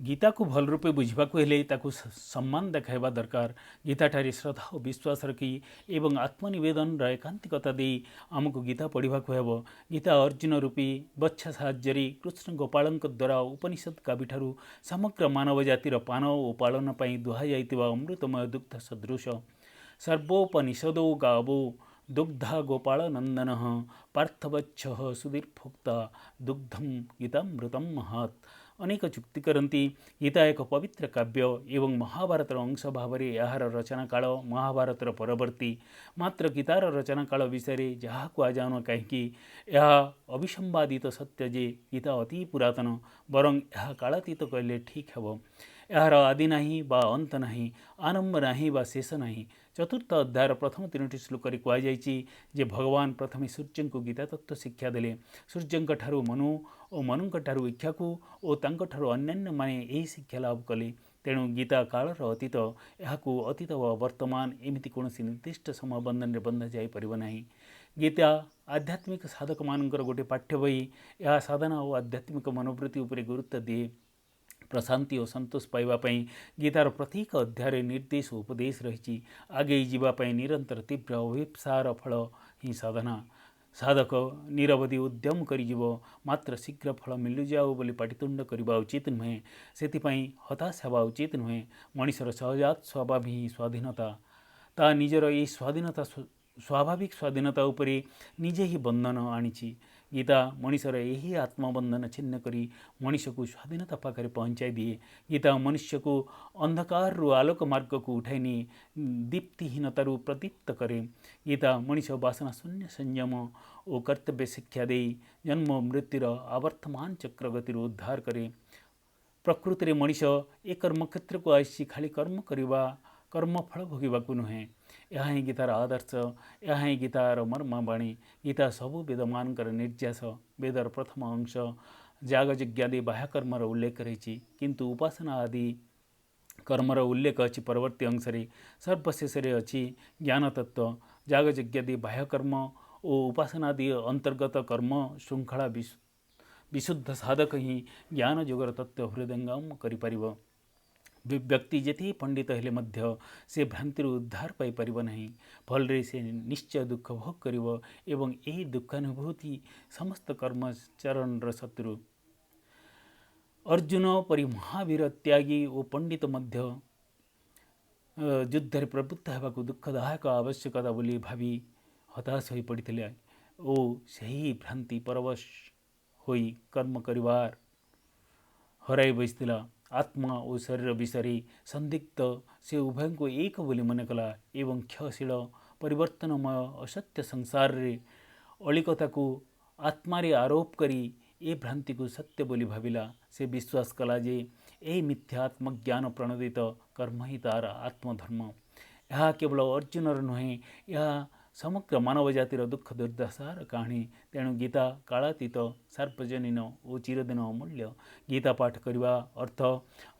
गीता को भल रूपे बुझाकू हेले ताकू सम्मान देखाइबा दरकार। गीताठारे श्रद्धा और विश्वास रखी एवं आत्मनिवेदन एकांतिकता दे आमको गीता पढ़ाक हेब। गीता अर्जुन रूपी बच्छा साहाଯ୍य कृष्ण गोपालଙ୍କ द्वारा उपनिषद काव्यठारू समग्र मानव जातिर पान और पालन पर दुहा जाइतिबा अमृतमय दुग्ध सदृश। सर्वोपनिषदो गावो दुग्धा गोपाल नंदन पार्थवच्छ सुधीर्भोक्ता दुग्धम गीतामृतम महत्। अनेक चुक्ति करती गीता एक पवित्र काव्य एवं महाभारतर अंश भाव यार रचना काल महाभारतर परवर्ती। मात्र गीतार रचना काल विषय जहाँ कहुन कहीं यह अविसंवादित सत्य जे गीता अति पुरातन बरं यह कालातीत कहले ठीक हेब। यार आदि नाही बा अंत नाही, आरंभ नाही बा शेष नाही। चतुर्थ अध्यायर प्रथम 3टी श्लोक कहुई भगवान प्रथमे सूर्य को गीता तत्व शिक्षा देले। सूर्य ठारू मनु और मनु ठारू इक्ष्वाकु और तांकठारू अन्यान्य माने यही शिक्षा लाभ कले। तेणु गीता कालर अतीत, यह अतीत व वर्तमान एमती कौन निर्दिष्ट समय बंधन में बंधा जापर नहीं। गीता आध्यात्मिक साधक मानकर गोटे पाठ्य बही। यह साधना और आध्यात्मिक मनोवृत्ति उपर गुरुत्व दिए। प्रशांति और संतोष पाइबापी गीतार प्रत्येक अध्याय निर्देश उपदेश रही। आगे जावाई निरंतर तीव्र अभिप्सार फल ही साधना। साधक निरवधि उद्यम करिजिव, मात्र शीघ्र फल मिलु जाऊ बोली पाटितुंड करवा उचित नुहे। सेतिपाई हताश हेबा उचित नुहे। मनिषर सहजात स्वभाव ही स्वाधीनता। ता निजर यही स्वाधीनता स्वाभाविक स्वाधीनता उपरे निजे ही बंधन आनी। गीता मनिषर यही आत्मबंधन छिन्न करी मनिष को स्वाधीनता पाखे पहुँचाई दिए। गीता मनुष्य को अंधकार रु आलोक मार्ग को उठाई नहीं, दीप्तिहीनतारू प्रदीप्त करे। गीता मनिष वासना शून्य संयम और कर्तव्य शिक्षा दे जन्म मृत्युर आवर्तमान चक्र गतिर उद्धार करे। प्रकृति में मनिष ए कर्मक्षेत्र को आसी खाली कर्म करवा कर्मफल भोगवाक नुहे। यह ही गीतार आदर्श, यह ही गीतार मर्मवाणी। गीता सबु वेद मानकर निर्यास। वेदर प्रथम अंश यागयज्ञादि बाह्यकर्मर उल्लेख रही, किंतु उपासना आदि कर्मर उल्लेख अच्छी परवर्ती अंश। सर्वशेष अच्छी ज्ञान तत्व। यागयज्ञादि बाह्यकर्म और उपासनादि अंतर्गत कर्म श्रृंखला विशुद्ध साधक ही ज्ञान जोगर तत्व हृदयंगम करिपारिब। व्यक्ति जेते पंडित हेले मध्य से भ्रांतिर उद्धार पाई परिब नहीं। फल से निश्चय दुख भोग करिब एवं यही दुखानुभूति समस्त कर्मचरण शत्रु। अर्जुन परि महावीर त्यागी और पंडित मध्य युद्ध प्रवृत्त होगा दुखदायक आवश्यकता बोली भावी हताश हो पड़ते और सही भ्रांति परवश होई कर्म करिवार हराई बसला। आत्मा और शरीर विषय संदिग्ध से उभय को एक बोली मन कला एवं क्षयशील परिवर्तनमय असत्य संसार रे अलिकता को आत्मारे आरोप करी ए भ्रांति को सत्य बोली भाविला। से विश्वास कला जे यही मिथ्यात्मक ज्ञान प्रणोदित कर्म ही तार आत्मधर्म। यह केवल अर्जुनर नुहे, यह समग्र मानव जातिर दुख दुर्दशार कहानी। तेणु गीता कालातीत सार्वजनीन और चिरदिन अमूल्य। गीता पाठ करने अर्थ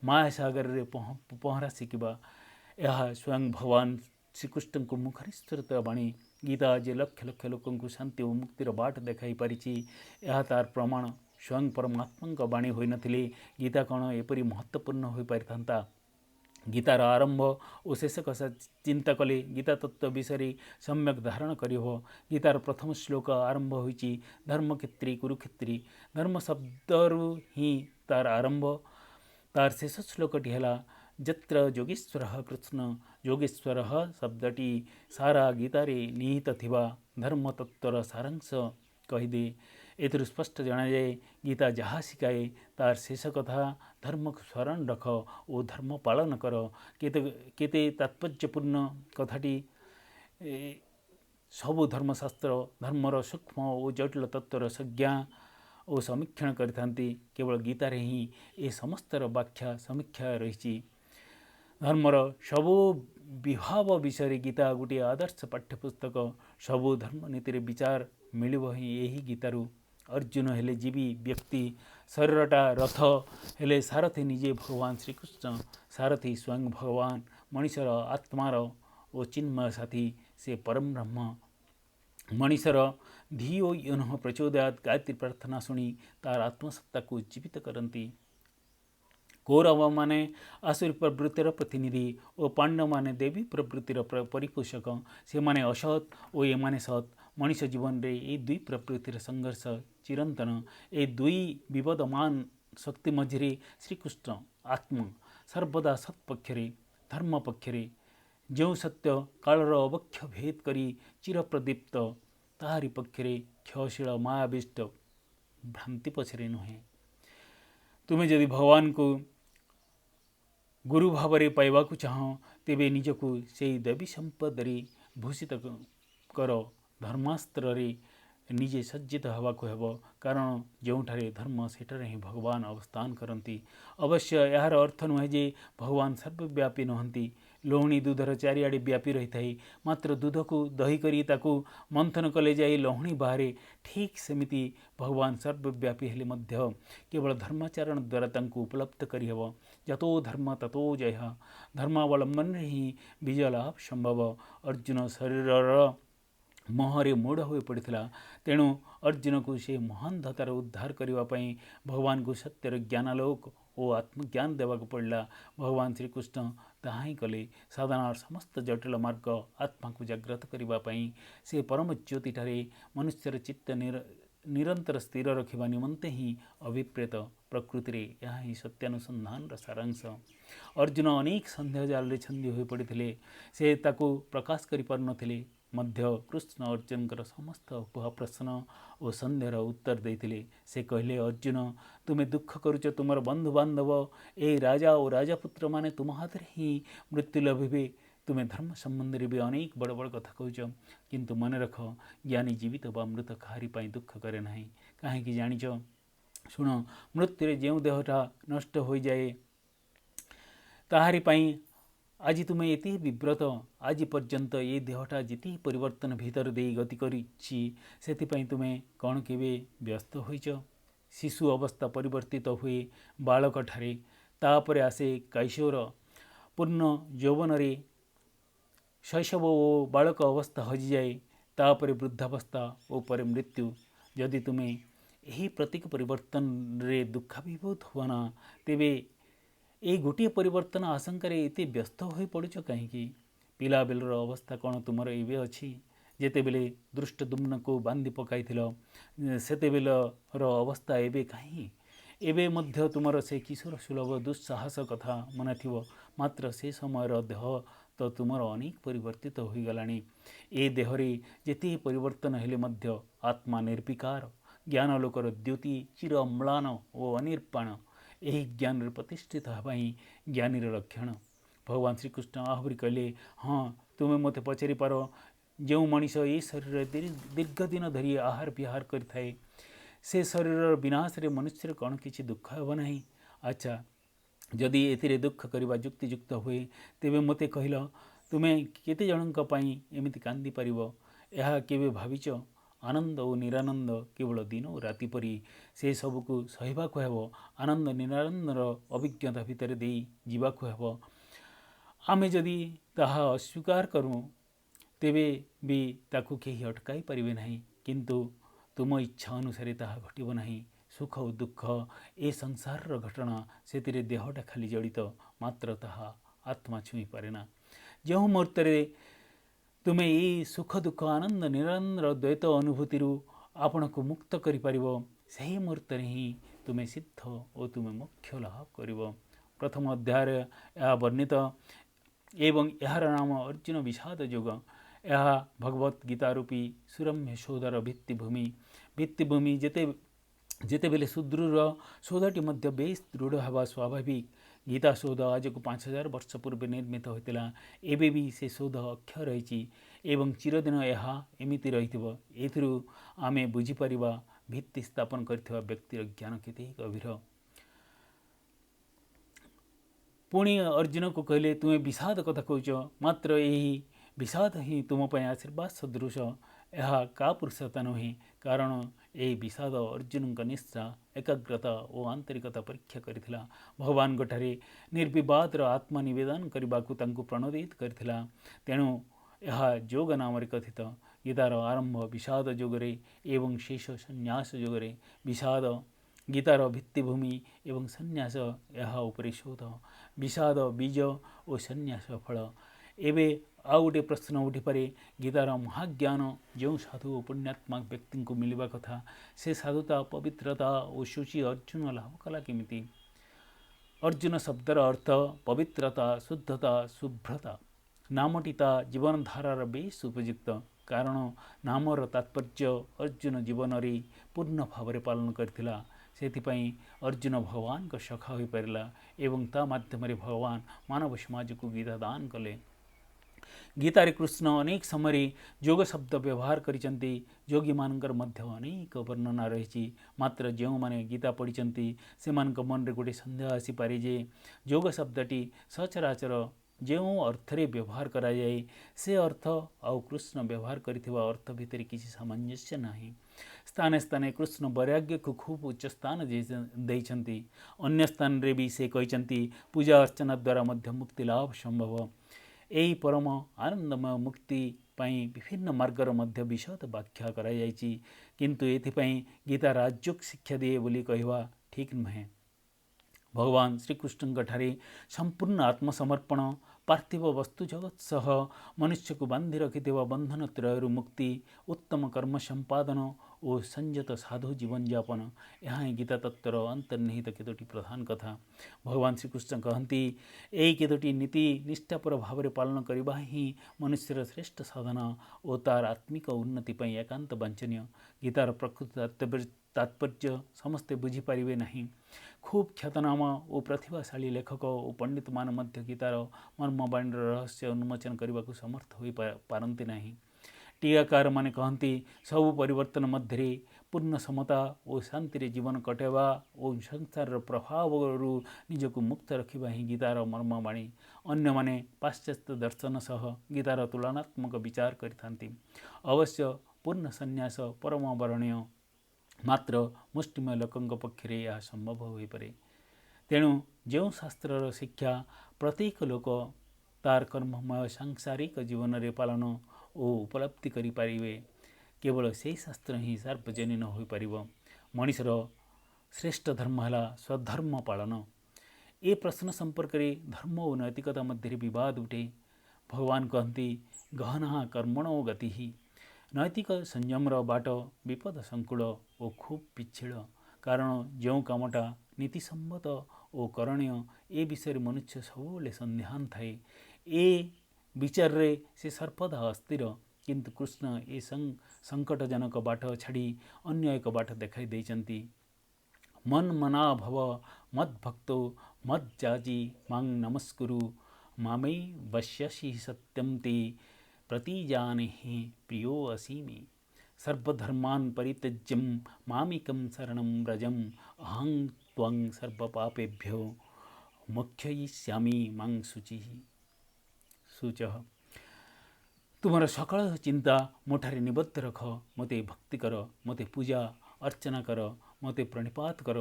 माया सागर रे पहरा शिखा। यह स्वयं भगवान श्रीकृष्ण को मुखनिश्चित बाणी। गीता जे लक्ष लक्ष लोक शांति और मुक्तिर बाट देखाई पारिछि, यह तार प्रमाण। स्वयं परमात्मा बाणी होई नथिले गीता कौन एपरी महत्वपूर्ण हो पारिथांता। गीतार आरंभ और शेष कथा चिंता कले गीता तत्व विषय सम्यक धारण करिह। गीतार प्रथम श्लोक आरंभ होइछि धर्मक्षेत्री कुरुक्षेत्री। धर्म शब्दरु ही तार आरंभ। तार शेष श्लोकटी है जत्र योगेश्वर कृष्ण। योगेश्वर शब्दटी सारा गीतारे निहित थिबा धर्म तत्वर सारांश कहीदे। एथुरु स्पष्ट जनाए गीता जहाँ शिखाए तार शेष कथा धर्म को स्मरण रख और धर्म पालन कर। केते तात्पर्यपूर्ण कथाटी सबु धर्मशास्त्र धर्मर सूक्ष्म और जटिल तत्वर संज्ञा और समीक्षण करथांती। केवल गीतार ही ए समस्तर व्याख्या समीक्षा रही। धर्मर सबु विभाव विषय गीता गोटे आदर्श पाठ्यपुस्तक। सबु धर्म नीति विचार मिलिब ही यही गीतारू। अर्जुन हेले जीवी व्यक्ति, शरीरटा रथ हेले सारथी निजे भगवान श्रीकृष्ण। सारथी स्वयं भगवान मनिषर आत्मार और चिन्मय साथी से परम ब्रह्म। मनिषर धियो योनः प्रचोदयात् गायत्री प्रार्थना शुणी तार आत्मसत्ता को जीवित करती। कौरव माने आसुरी प्रवृत्तिर प्रतिनिधि और पांडव माने देवी प्रवृत्तिर परिपोषक से माने असत और ये माने सत मनीष जीवन रे ये दुई प्रवृत्तिर संघर्ष चिरंतन ए दुई विवादमान शक्ति मझे श्रीकृष्ण आत्मा सर्वदा सत पक्षरे धर्म पक्षरे जो सत्य कालर अवक्ष भेद करी चिर प्रदीप्त ताहारी पक्षरे क्षयशील मायाविष्ट भ्रांति पछरे नुहे तुम्हें यदि भगवान को गुरु भाव पाइबा चाह तेबे निजकू से देवी संपदरी भूषित कर धर्मास्त्र निजे सज्जित होगाक हेब कारण जोठारे धर्म सेठारे ही भगवान अवस्थान करती। अवश्य यार अर्थ नुहे जे भगवान सर्वव्यापी नुहंती लहुणी दूधर चारिआडे व्यापी रही थाई मात्र दूध को दही करी ताकू मंथन कले जाई लहुणी बाहरे ठीक सेमिति भगवान सर्वव्यापी हेले मध्य केवल धर्माचरण द्वारा तांकू उपलब्ध करिहेब जतो धर्म ततो जय धर्मावलंबन ही विजय लाभ संभव। अर्जुन शरीर मोहरे मोड़ हो पड़ता तेणु अर्जुन को से महानतार उद्धार करने भगवान को सत्यर ज्ञानालोक और आत्मज्ञान देवाक पड़ा। भगवान श्रीकृष्ण ताहा ही कले साधारण समस्त जटिल मार्ग आत्मा को जागृत करने से परम ज्योति ठारे मनुष्यर चित्त निरंतर स्थिर रखा निमंते ही अभिप्रेत प्रकृति रे यह ही सत्यानुसंधान सारांश। अर्जुन अनेक संदेह जाल छंदी हो पड़ते से ताको प्रकाश कर पार नथिले मध्य कृष्ण अर्जुन समस्त उपह प्रश्न और संदेहर उत्तर देते से कहले अर्जुन तुम्हें दुख करुच तुम बंधु बांधव ए राजा और राजापुत्र माने तुम हाथ ही मृत्यु लभिबे तुम्हें धर्म संबंधी भी अनेक बड़ बड़ कथा कह किंतु मन रख ज्ञानी जीवित व मृत काहारी पाई दुख करे ना कहीं जानिच शुण मृत्यु जो देहटा नष्ट हो जाए ताहारी पाई आज तुम्हें ये विव्रत आज पर्यंत ये देहटा जिते परिवर्तन भीतर दे गति करी तुम्हें कौन केवे व्यस्त होइच शिशु अवस्था परिवर्तित हुए बालक ठारे तापर आसे कैशोर पूर्ण यौवन रे शैशव और बालक अवस्था हजि जाए तापर वृद्धावस्था और पर मृत्यु यदि तुम्हें यही प्रतीक परिवर्तन रे दुखाभिभूत होना तेबे ए गोटे परिवर्तन आशंकार एत व्यस्त हो पड़ुच कहीं पिला बेलर अवस्था कौन तुमर एवं अच्छी जेते बेले दृष्ट दुम्न को बांधि पकाई सेते बेलर अवस्था एवं कहीं एवं मध्य तुमर से किशोर सुलभ दुस्साहस कथा मन थी मात्र से समय देह तो तुमर अनेक परिवर्तित हो गलानी ए देहरे जेते परिवर्तन हेले मध्य आत्मा निर्विकार ज्ञानलोकर द्योति चिर अम्लान और अनिर्पाण यही ज्ञान प्रतिष्ठित होगाई ज्ञानी लक्षण। भगवान श्रीकृष्ण आहरी कहले हाँ तुम्हें मत पचारि पार जो मनीष ये शरीर दीर्घ दिन धरी आहार विहार करें से शरीर विनाश रे मनुष्य कौन किसी दुख हे ना। अच्छा जदि ए दुख करवा युक्तियुक्त हुए तेबे मते कहल तुम्हें केते जनक पाई एमिति कांदी पारिबो यह केबे भाविच आनंद और निरानंद केवल दिन और राति परी से सबको सहिबाक हेब आनंद निरानंदर अभिज्ञता भितर दे जीवाक हेब आमे जदि ताहा अस्वीकार करूँ तेबे भी ताकू केही अटकाई परिबे नहीं किंतु तुम इच्छा अनुसार ताहा घटिब नहीं। सुख और दुख ए संसार घटना से देहटा खाली जड़ित मात्र ताहा आत्मा छुई पारे ना। जो मुहूर्त तुम्हें ये सुख दुख आनंद निरंतर द्वैत अनुभूति आपण को मुक्त कर सही मुहूर्त ही तुम्हें सिद्ध और तुम्हें मोक्ष लाभ कर। प्रथम अध्याय यह वर्णित एवं यार नाम अर्जुन विषाद योग यह भगवत गीता रूपी सुरम्य सौधर भित्तिभूमि जेते बेले सुदृढ़ सौधटी मध्य बेस दृढ़ हवा स्वाभाविक गीता सौध आज को 5000 वर्ष पूर्व निर्मित होता एवं भी से सौध अक्षय रही एवं चिरदिन यह एमती रही आमे बुझीपर भित्ति स्थापन कर व्यक्तिर ज्ञान केते गभीर। पुणी अर्जुन को कहले तुम्हें विषाद कथा कौच मात्र यही विषाद ही तुम आशीर्वाद सदृश यह का पुरुषता नुहे कारण यही विषाद अर्जुन का निष्ठा एकाग्रता और आंतरिकता परीक्षा करथिला भगवान ठारे निर्विवाद आत्मा निवेदन करने को प्रणोदित करथिला। तेणु यह योग नाम कथित गीतार आरंभ विषाद योगरे एवं शेष संन्यास योगरे विषाद गीतार भित्तिभूमि एवं सन्यास ଏହା ଉପରେ ଶୋଧ विषाद बीज और सन्यास फल। एवं आउ गोटे प्रश्न उठिपे गीतार महाज्ञान जो साधु और पुण्यात्मा व्यक्ति को मिलवा कथा से साधुता पवित्रता और शुचि अर्जुन लाभ कला केमिति। अर्जुन शब्दर अर्थ पवित्रता शुद्धता शुभ्रता। नामटीता जीवन धारार बेस उपयुक्त कारण नामर तात्पर्य अर्जुन जीवन रे पूर्ण भाव पालन करथिला। सेथिपाई अर्जुन भगवान को सखा हो पारा एवं ता माध्यम भगवान मानव समाज को गीता दान कले। गीतारे कृष्ण अनेक समय योग शब्द व्यवहार करिसंती। योगी मानकर मध्य अनेक वर्णना रही। मात्र जो माने गीता पढ़ी से मन रे गोटे संदेह आसी पारे जे योग शब्दटी सचराचर जो अर्थरे व्यवहार करा जाए से अर्थ आउ कृष्ण व्यवहार करथिबा अर्थ भितर किसी सामंजस्य नहीं। स्थाने स्थाने कृष्ण वैराग्य को खूब उच्च स्थान देइछंती। अन्य स्थान रे भी से कहिसंती पूजा अर्चना द्वारा मध्य मुक्ति लाभ संभव। यही परम आनंदमय मुक्ति पाई विभिन्न मार्गर मध्य विशद व्याख्या करा जाइछि। किंतु एथिपाई गीता राजयोग शिक्षा दिए बोली कहवा ठीक नुहे। भगवान श्रीकृष्ण ठारे संपूर्ण आत्मसमर्पण पार्थिव वस्तु जगत सह मनुष्य को बांधि रखिथिबा बंधन त्रयरु मुक्ति उत्तम कर्म संपादन और संयत साधु जीवन यापन यहाँ गीता तत्वर अंतर्निहित केतोटी प्रधान कथा। भगवान श्रीकृष्ण कहती यही केतोटी नीति निष्ठापर भाव में पालन करवा ही मनुष्यर श्रेष्ठ साधना और तार आत्मिक उन्नति पर एकांत वांछनीय। गीतार प्रकृत तात्पर्य समस्ते बुझीपारे नहीं। खूब ख्यातनामा और प्रतिभाशाली लेखक और पंडित मान मध्य गीतार मर्मवाणी रहस्य उन्मोचन करने को समर्थ हो पारती नहीं। टीकाकार माने कहती सबु परिवर्तन मध्य पूर्ण समता और शांति जीवन कटेवा और संसार प्रभाव निजक मुक्त रखा ही गीतार मर्मवाणी। अन्य माने पाश्चात्य दर्शन सह गीतार तुलनात्मक विचार करिथांती। अवश्य पूर्ण संन्यास परम वर्णीय मात्र मुष्टिमय लोकंक पक्षरे यह संभव हो पारे। तेणु जो शास्त्रर शिक्षा प्रत्येक लोक तार कर्ममय सांसारिक जीवन रे पालन और उपलब्धि करि पारिबे केवल से शास्त्र ही सार्वजनीन हो पारिबो। मनुष्यर श्रेष्ठ धर्म है स्वधर्म पालन। ए प्रश्न संपर्क में धर्म और नैतिकता मध्य विवाद उठे। भगवान कहती गहना कर्मणो गति ही। नैतिक संयमर बाट विपद संकुल और खूब पिछड़ कारण जो कामटा नीतिसम्मत और करणीय ए विषय मनुष्य सबुले संध्यान थाए। ए विचार रे से सर्वदा अस्थिर। किंतु कृष्ण ए संकटजनक बाट छाड़ी अन्य एक बाट देखाई देइचंती। मन मना भव मद भक्तो मद जाजी मांग नमस्कुरु मामे वश्यसि सत्यम ते प्रतिजाने प्रियो असीमि। सर्वधर्मान् परित्यज्यं मामिकं शरणं व्रजं अहं त्वं सर्वपापेभ्यो मोक्षयिष्यामि मां शुचः। तुमर सकल चिंता मोठारे निबद्ध रख। मते भक्ति कर, मते पूजा अर्चना कर, मते प्रणिपात कर,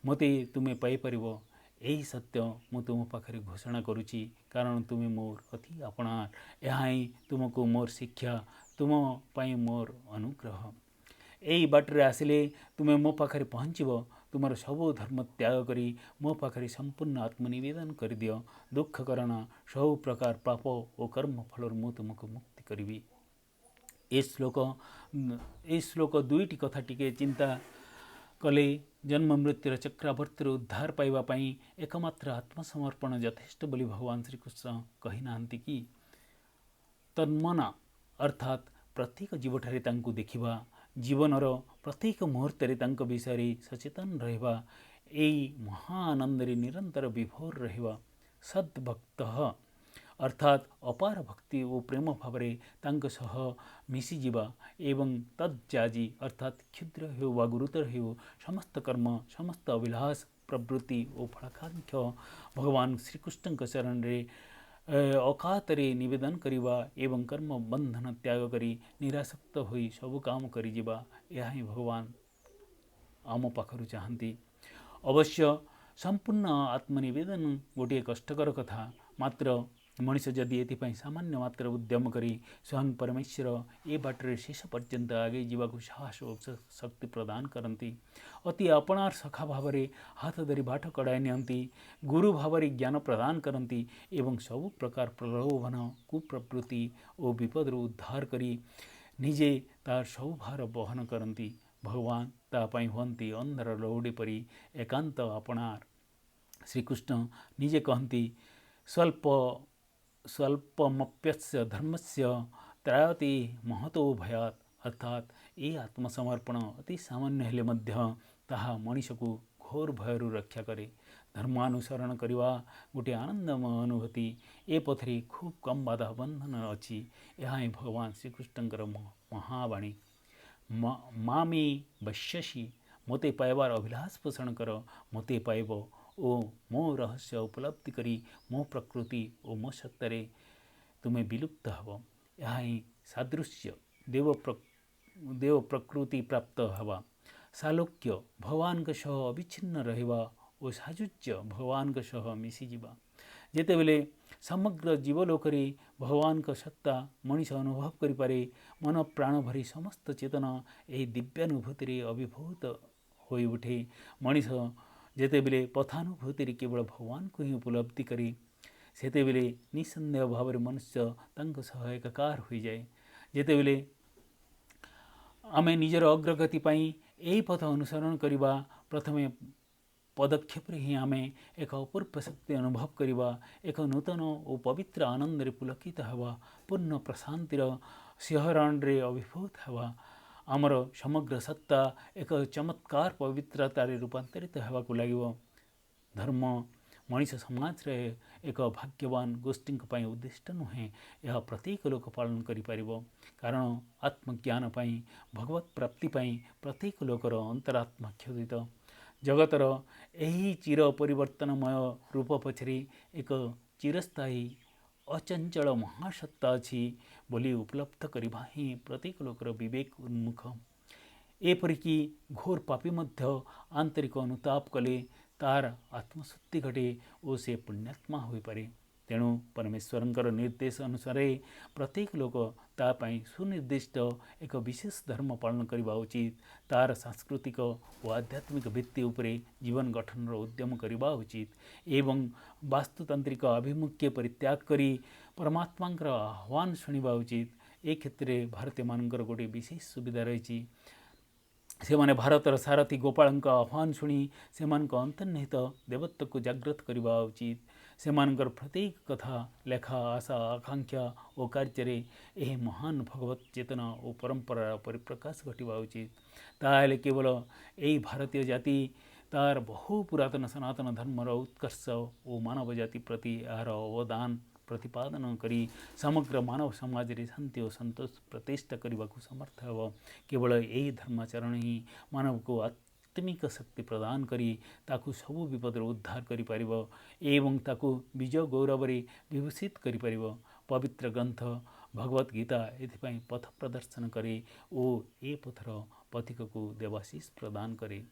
मते तुम्हें पाइपर। यही सत्य मु तुम पाखे घोषणा करुच्ची कारण तुम्हें मोर अति अपनार। यहाँ ही तुमको मोर शिक्षा तुम पाई मोर अनुग्रह। यही बाटरे आसिले तुम्हें मो पाखे पहुँचब। तुमर सबु धर्म त्याग करी मो पाखे संपूर्ण आत्मनिवेदन कर दियो। दुख करना सब प्रकार पाप और कर्म फल मु तुमको मुक्ति करी। ए श्लोक दुईटी कथा टिके चिंता कले जन्म मृत्युर चक्रावर्तिर उद्धार पाइबापी एकमात्र आत्मसमर्पण यथेष्ट बोली भगवान श्रीकृष्ण कही नाहंती कि तन्मना अर्थात प्रत्येक जीवठारे तांको देखिबा जीवनर प्रत्येक मुहूर्त विषय सचेतन रहिबा एई महाआनंद निरंतर विभोर रहिबा सद्भक्त अर्थात अपार भक्ति और प्रेम भाव तांको सह मिशीजा एवं तज्जाजी अर्थात क्षुद्र हो वा गुरुतर हो समस्त कर्म समस्त अभिलाष प्रवृत्ति और फलाकांक्ष भगवान श्रीकृष्ण चरण रे अकातरे निवेदन करिबा एवं कर्म बंधन त्याग करी निरासक्त होई सब काम करिजिबा यह ही भगवान आम पाखरु चाहती। अवश्य संपूर्ण आत्मनिवेदन गोटे कष्टकर कथा मात्र मनीष जदि एथिपाई सामान्य मात्र उद्यम करी स्वयं परमेश्वर ए बाटर शेष पर्यंत आगे जावाक साहस और शक्ति प्रदान करती। अति अपनार सखा भाव हाथ धरी बाट कड़ाई नियंती, गुरु भाव ज्ञान प्रदान करती एवं सबु प्रकार प्रलोभन कुप्रवृत्ति और विपद उद्धार करी निजे तार सब भार बहन करती। भगवान तापाई हुंती अंधार लौड़ी परी एकांत अपनार। श्रीकृष्ण निजे कहती स्वल्पमप्यस्य धर्मस्य त्रायते महतो भयात, अर्थात ये आत्मसमर्पण अति सामान्य हेले मध्य ताहा मनीष को घोर भयरू रक्षा करे। धर्मानुसरण करवा गोटे आनंदमय अनुभूति। ए पथरे खूब कम बाधा बंधन अच्छी। यह ही भगवान श्रीकृष्णकर महावाणी। मामे वश्यसी, मते पाइबार अभिलाष पोषण कर, मते पाइब ओ मो रहस्य उपलब्धि करी मो प्रकृति और मो सत्तारे तुम्हें विलुप्त हब। यह ही सादृश्य देव प्रकृति प्राप्त हवा। सालोक्य भगवान के सह अविच्छिन्न रहिबा और साजुज्य भगवान के सह मिशीजा। जेतेबेले समग्र जीवलोकरे भगवान का सत्ता मनीष अनुभव करिपारे, मन प्राण भरी समस्त चेतना यही दिव्यानुभूति अभिभूत होई उठे। मनीष जेतेबेले पथानुभूति केवल भगवान को ही उपलब्धि करे, सेतेबेले निसंदेह भाव मनुष्य तांको सह एकाकार हो जाए। जेतेबेले आमे निजर अग्रगति पाई यही पथ अनुसरण करिबा, प्रथमे पदक्षेप ही आमे एक अपूर्व शक्ति अनुभव करिबा, एक नूतन और पवित्र आनंद पुलकित हवा, पूर्ण प्रशांतिर सिंहरण रे अभिभूत हवा। आमर समग्र सत्ता एक चमत्कार पवित्रतार रूपांतरित होगाक लगिब। धर्म मनीष समाज रे एक भाग्यवान गोष्ठी उद्दिष्ट नुहे, यह प्रत्येक लोक पालन करिपारिब। कारण आत्मज्ञान पाई, भगवत प्राप्ति पाई प्रत्येक लोकर अंतरात्मा क्षोधित। जगतर यही चिर परिवर्तनमय रूप पछरे एक चिरस्थायी अचंचल महासत्ता अच्छी बोली उपलब्ध करवा ही प्रत्येक लोकर विवेक उन्मुख। एपरिकी घोर पापी मध्य आंतरिक अनुताप कले तार आत्मशुद्धि घटे और से पुण्यात्मा हो पारे। तेणु परमेश्वरंकर निर्देश अनुसार प्रत्येक लोक तापाई सुनिर्दिष्ट एक विशेष धर्म पालन करवा उचित। तार सांस्कृतिक और आध्यात्मिक भित्ति उपरे जीवन गठन उद्यम करवा उचित एवं वास्तुतांत्रिक आभिमुख्य परित्याग करी परमात्मांकर आह्वान शुणा उचित। ए क्षेत्र में भारतीय मानकर गोटे विशेष सुविधा रही। से माने भारतर सारथी गोपाल आह्वान शुणी से अंतर्निहित देवत्व को जागृत करवा उचित। से प्रत्येक कथा लेखा आशा आकांक्षा और कार्य यह महान भगवत चेतना और परंपरा परिप्रकाश घटवा उचित। ताहले केवल यही भारतीय जाति तार बहु पुरातन सनातन धर्मर उत्कर्ष और मानव जाति प्रति यार अवदान प्रतिपादन करी समग्र मानव समाज रे शांति और संतोष प्रतिष्ठा करने को समर्थ हे। केवल यही धर्माचरण ही मानव को आत्मिक शक्ति प्रदान करी ताकू सबु विपद उद्धार करि परिबो एवं ताकू विजय गौरव रे विभूषित करि परिबो। पवित्र ग्रंथ भगवत गीता एथिपाई पथ प्रदर्शन करे ओ ए पथर पथिक को देवाशीष प्रदान करे।